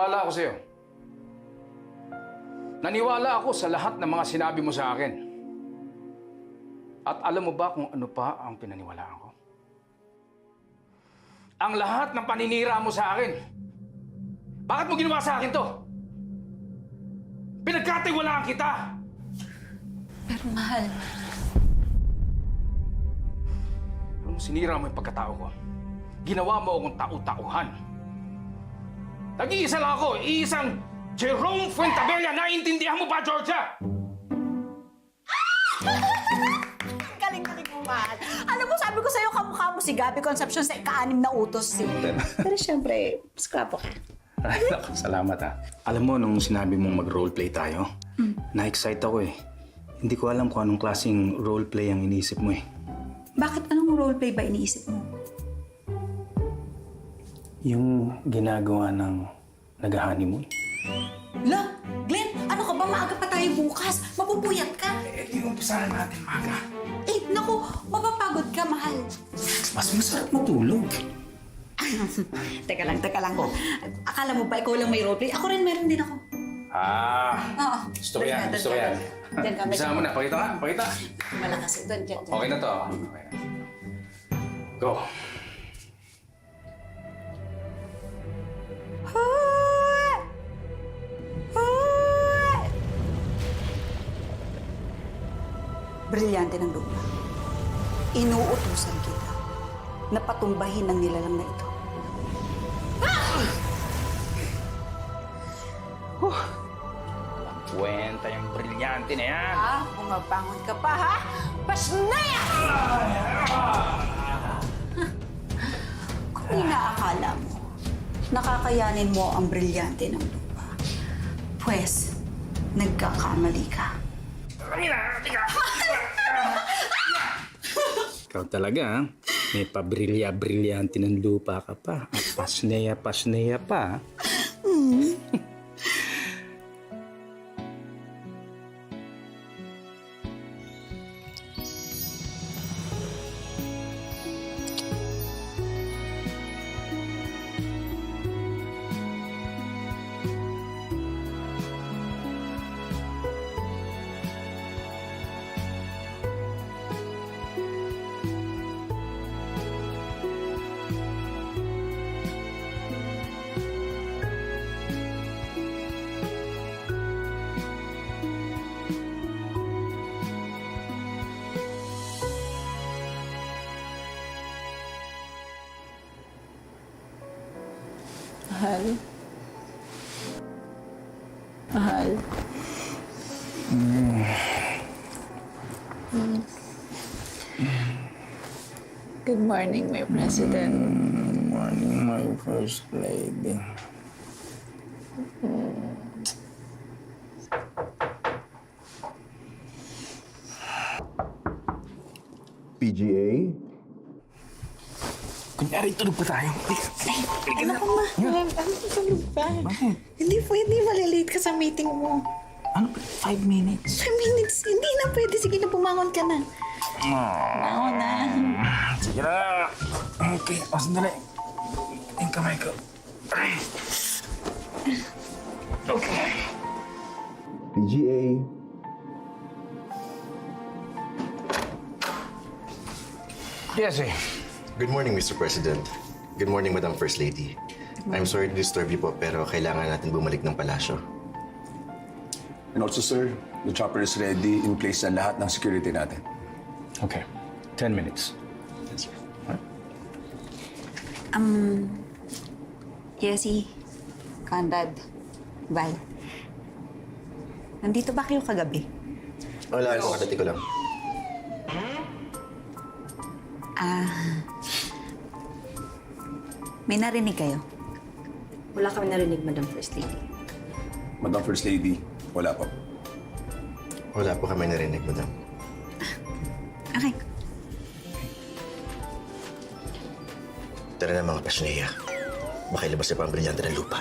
Naniwala ako sa'yo. Naniwala ako sa lahat ng mga sinabi mo sa akin. At alam mo ba kung ano pa ang pinaniwalaan ko? Ang lahat ng paninira mo sa akin. Bakit mo ginawa sa akin to? Pinagkatiwalaan kita! Pero mahal, Nung sinira mo yung pagkatao ko, ginawa mo akong tau-tauhan. Nag-iisa lang ako, iisang Jerome Fuentabella. Naiintindihan mo ba, Georgia? galing-galing mo, mahal. Alam mo, sabi ko sa'yo, kamukha mo si Gabby Concepcion sa ika-6 na utos eh. Pero syempre, mas gwapo ka. Ay, naku, salamat ha. Alam mo, nung sinabi mong mag-roleplay tayo, na-excite ako eh. Hindi ko alam kung anong klaseng roleplay ang iniisip mo eh. Bakit anong roleplay ba iniisip mo? Yung ginagawa ng nag-honeymoon. La, Glenn, ano ka ba? Maaga pa tayo bukas. Mapupuyat ka. Eh, di umpisahan natin, Maga. Eh, naku, mapapagod ka, mahal. Mas masarap matulog. Teka lang. Akala mo ba ikaw lang may roleplay? Ako rin, meron din ako. Ah, Oo. gusto ko yan. Diyan ka, Umpisa mo na, pakita nga, pakita. Malakas. Diyan. Okay na to. Okay. Go. Brilyante ng lupa. Inuutusan kita na patumbahin ang nilalang na ito. Kwenta yung brilyante na yan. Bumabangon ka pa, ha? Pasnaya! Kung inaakala mo, nakakayanin mo ang brilyante ng lupa, pues, nagkakamali ka. Ikaw talaga, ha? May pabrilya-brilyante ng lupa ka pa. At pasneya pa. Mahal. Good morning, my president. Good morning, my first lady. PGA? Kunyari, tulog pa tayo. Naku, mahal. Ano tulog ba? Bakit? Hindi pwede, malilate ka sa meeting mo. Ano? 5 minutes? 5 minutes, hindi na pwede. Sige na, pumangon ka na. Pumangon na. Sige na. Okay, o sandali. Yung kamay ko. Ay. Okay. PGA? Yes, eh. Good morning, Mr. President. Good morning, Madam First Lady. I'm sorry to disturb you po, pero kailangan natin bumalik ng palasyo. And also, sir, the chopper is ready in place na lahat ng security natin. Okay. 10 minutes. Yes, sir. Jessie, Conrad, Val. Nandito ba kayo kagabi? Wala, kakadati ko lang. May narinig kayo? Wala kami narinig, Madam First Lady. Madam First Lady, wala po. Wala po kami narinig, Madam. Okay. Tara na mga pasneya. Baka ilabas niya pa ang brilyante ng lupa.